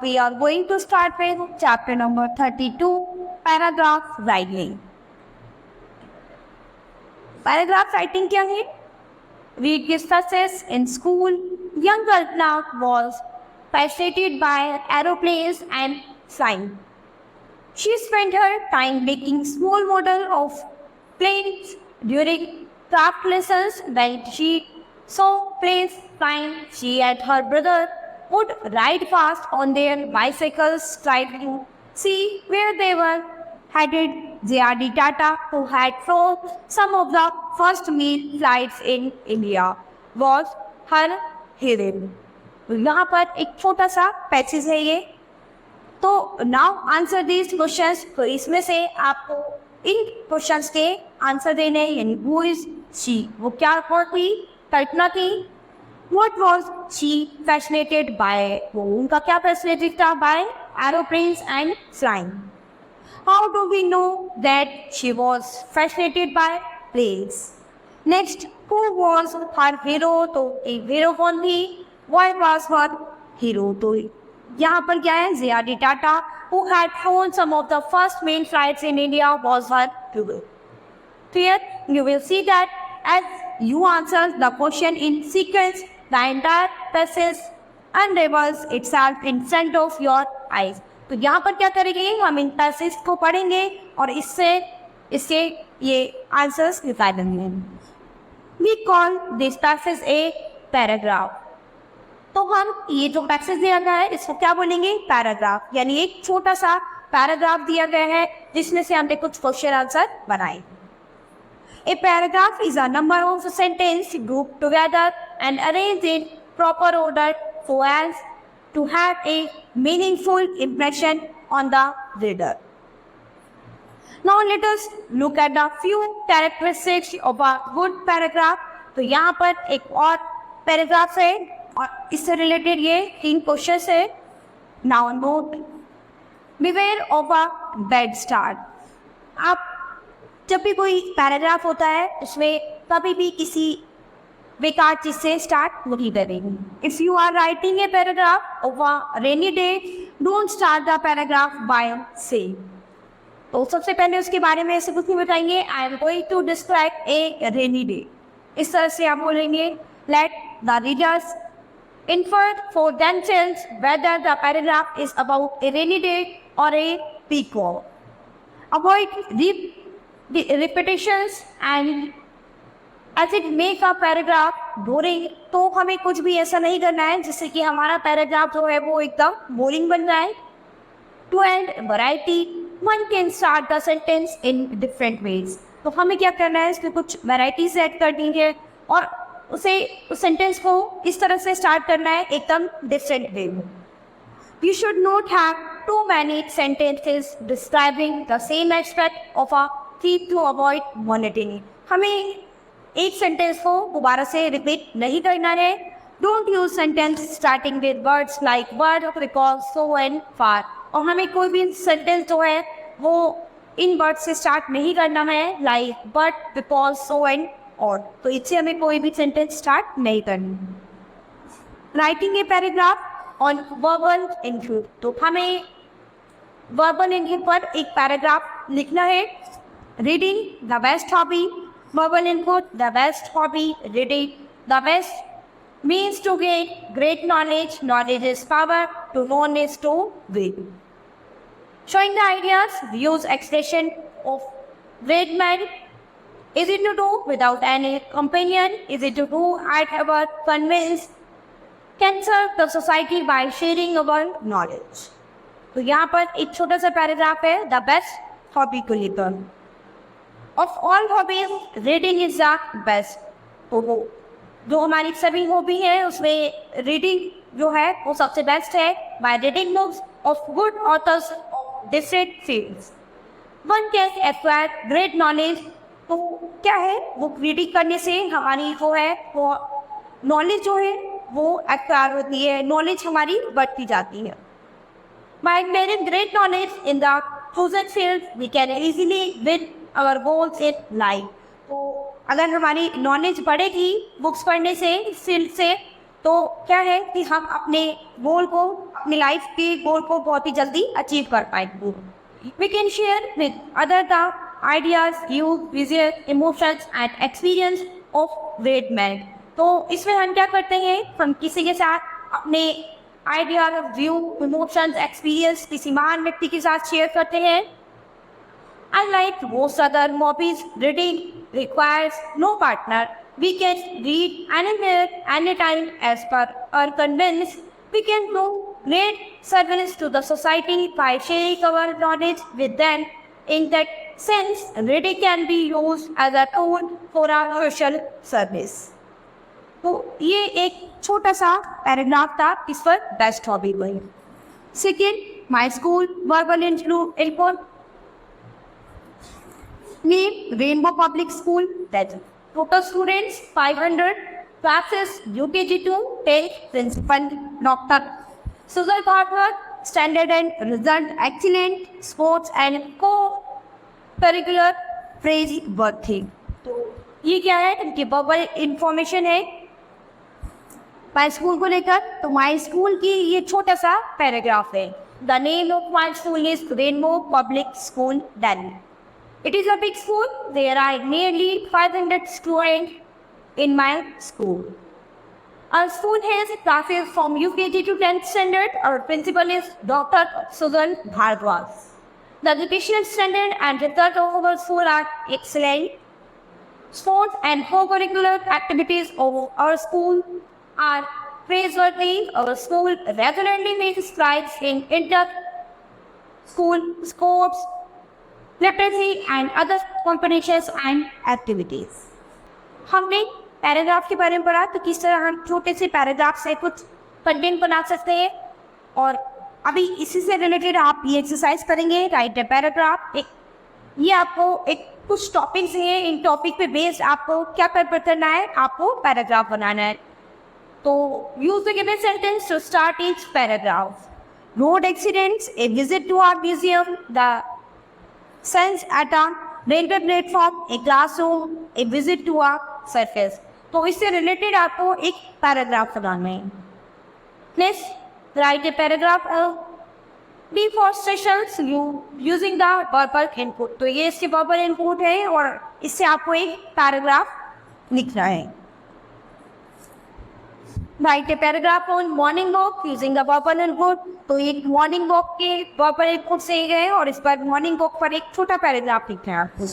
we are going to start with chapter number 32, paragraph writing. Paragraph writing क्या है? Read discusses in school. Young Kalpana was fascinated by aeroplanes and flying. She spent her time making small models of planes during craft lessons. When she saw planes flying, she and her brother would ride fast on their bicycles, trying to see where they were headed. J.R.D. Tata, who had flown some of the first mail flights in India, was her hero. यहाँ पर एक छोटा सा passage है ये. तो now answer these questions. तो इसमें से आपको इन क्वेश्चंस के आंसर देने, यानी हु इज शी, वो क्या थी, कल्पना थी. What was she fascinated by, वो उनका क्या फैसिनेटेड था by aeroplanes and flying. How do we know that she was fascinated by planes. Next, who was her hero, तो एक हीरो कौन थी. Why was her hero? तो यहाँ पर क्या है, J.R.D. Tata, who had flown some of the first main flights in India, was her hero. Here you will see that as you answer the question in sequence, the entire passage unravels itself in front of your eyes. तो यहाँ पर क्या करेंगे, हम इन passage को पढ़ेंगे और इससे ये आंसर्स निकालेंगे. We call this passage a paragraph. तो हम ये जो पैसेज दिया गया है इसको क्या बोलेंगे, पैराग्राफ. यानी एक छोटा सा पैराग्राफ दिया गया है जिसमें से हमने कुछ क्वेश्चन आंसर बनाए. A paragraph is a number of sentence group together and arranged in proper order so as to have a meaningful impression on the reader. Now let us look at the few characteristics of a good paragraph. तो यहाँ पर एक और paragraph है और इससे related ये 3 question है. Now note, beware of a bad start. आप जब भी कोई पैराग्राफ होता है उसमें कभी भी किसी बेकार चीज से स्टार्ट नहीं करेंगे. If you are writing a paragraph of a rainy day, don't start the paragraph by say. तो सबसे पहले उसके बारे में ऐसे कुछ नहीं बताएंगे, I am going to describe a rainy day. इस तरह से आप बोलेंगे. Let the readers infer for themselves whether the paragraph is about a rainy day or a peak wall. Avoid repetitions and as it make a paragraph boring. तो हमें कुछ भी ऐसा नहीं करना है जिससे कि हमारा पैराग्राफ जो है वो एकदम बोरिंग बन जाए. To add variety, one can start the sentence in different ways. तो हमें क्या करना है, इसमें कुछ वैराइटीज ऐड करनी है और उसे उस सेंटेंस को इस तरह से स्टार्ट करना है एकदम डिफरेंट वे में. You should not have too many sentences describing the same aspect of a theme to avoid monotony. हमें एक सेंटेंस को दोबारा से रिपीट नहीं करना है. Don't use sentence starting with words like word, because, so and far. और हमें कोई भी सेंटेंस जो है वो इन वर्ड से स्टार्ट नहीं करना है, like but, because, so and और. तो इससे हमें कोई भी सेंटेंस स्टार्ट नहीं करनी. Writing a paragraph on verbal input. तो हमें वर्बल इनपुट पर एक पैराग्राफ लिखना है. Reading the best hobby. Verbal input, the best hobby, reading the best means to gain great knowledge. Knowledge is power, to known is to win. Showing the ideas, use expression of great man. Is it to do without any companion? Is it to do at our convenience? Can serve the society by sharing our knowledge. तो यहाँ पर एक छोटा सा paragraph है the best hobby को लेकर. Of all hobbies reading is the best. तो वो जो हमारी सभी हॉबी है उसमें रीडिंग जो है वो सबसे बेस्ट है. By reading books of good authors of different fields one can acquire great knowledge. तो क्या है, बुक रीडिंग करने से हमारी जो है वो नॉलेज जो है वो एक्वायर होती है, नॉलेज हमारी बढ़ती जाती है. Bye gaining great knowledge in the chosen field we can easily win our goals in life. तो अगर हमारी नॉलेज बढ़ेगी बुक्स पढ़ने से, इस फील्ड से, तो क्या है कि हम अपने गोल को, अपनी लाइफ के गोल को बहुत ही जल्दी अचीव कर पाएंगे। We can share with other the ideas, view, vision, emotions and experience of great man. तो इसमें हम क्या करते हैं, हम किसी के साथ अपने आइडिया, व्यू, इमोशंस, एक्सपीरियंस किसी महान व्यक्ति के साथ शेयर करते हैं। Unlike most other hobbies, reading requires no partner. We can read anywhere, anytime as per our convenience. We can do great service to the society by sharing our knowledge with them. In that sense, reading can be used as a tool for our social service. तो ये एक छोटा सा paragraph था इस पर best hobby को। Second, my school verbal input name Rainbow Public School. That total students 500, classes UKG to 10th, principal Dr. Sujal Bhargava, standard and result excellent, sports and co-curricular praise worthy. तो ये क्या है, इनकी bubble information है my school को लेकर। तो my school की ये छोटा सा पैराग्राफ है। The name of my school is rainbow public school Delhi. It is a big school. There are nearly 500 students in my school. Our school has classes from UKG to 10th standard. Our principal is Dr. Sujal Bhargava. The educational standard and result of our school are excellent. Sports and co-curricular activities of our school are praiseworthy. Our school regularly makes strides in inter-school sports, literacy and other competitions and activities. हमने paragraph के बारे में पढ़ा तो किस तरह हम छोटे से पैराग्राफ से कुछ कंटेंट बना सकते हैं, और अभी इसी से रिलेटेड आप ये एक्सरसाइज करेंगे, राइट ए पैराग्राफ। ये आपको एक कुछ टॉपिक्स हैं, इन टॉपिक पे बेस्ड आपको क्या करना है, आपको पैराग्राफ बनाना है। तो use the given sentence to start each paragraph. Road accidents, a visit to our museum, the sense at a railway platform, a classroom, a visit to a circus। तो इससे रिलेटेड आपको एक पैराग्राफ बनाना है। Next, write a paragraph deforestations using the verbal input. तो ये इसके verbal input है और इससे आपको एक पैराग्राफ लिखना है। Right a paragraph on morning walk using the verbal input. तो एक मॉर्निंग वॉक के वर्बल इनपुट से गए और इस पर मॉर्निंग वॉक पर एक छोटा पैराग्राफ लिखना है आपको।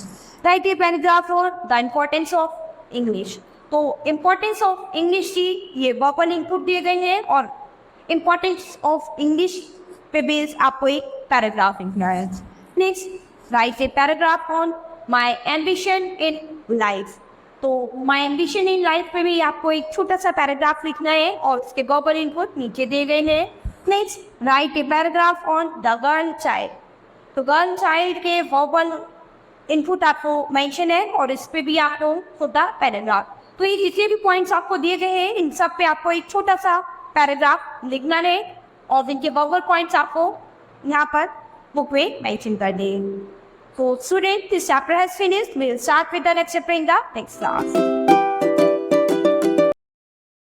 Right a paragraph on the importance of English. तो इम्पोर्टेंस ऑफ इंग्लिश की ये वर्बल इनपुट दिए गए हैं और इम्पोर्टेंस ऑफ इंग्लिश पे बेस आपको एक पैराग्राफ लिखना है। Next, write a paragraph on my ambition in life. तो माई एम्बिशन इन लाइफ पे भी आपको एक छोटा सा पैराग्राफ लिखना है और उसके वर्बल इनपुट नीचे दिए गए हैं। Next, write a paragraph on the girl child. तो गर्ल चाइल्ड के वर्बल इनपुट आपको मेंशन है और इस पे भी आपको छोटा पैराग्राफ। तो ये जितने भी पॉइंट्स आपको दिए गए हैं इन सब पे आपको एक छोटा सा पैराग्राफ लिखना है और इनके वर्बल पॉइंट्स आपको यहाँ पर बुक में मेंशन कर दें। So students, this chapter has finished. We'll start with the next chapter in the next class.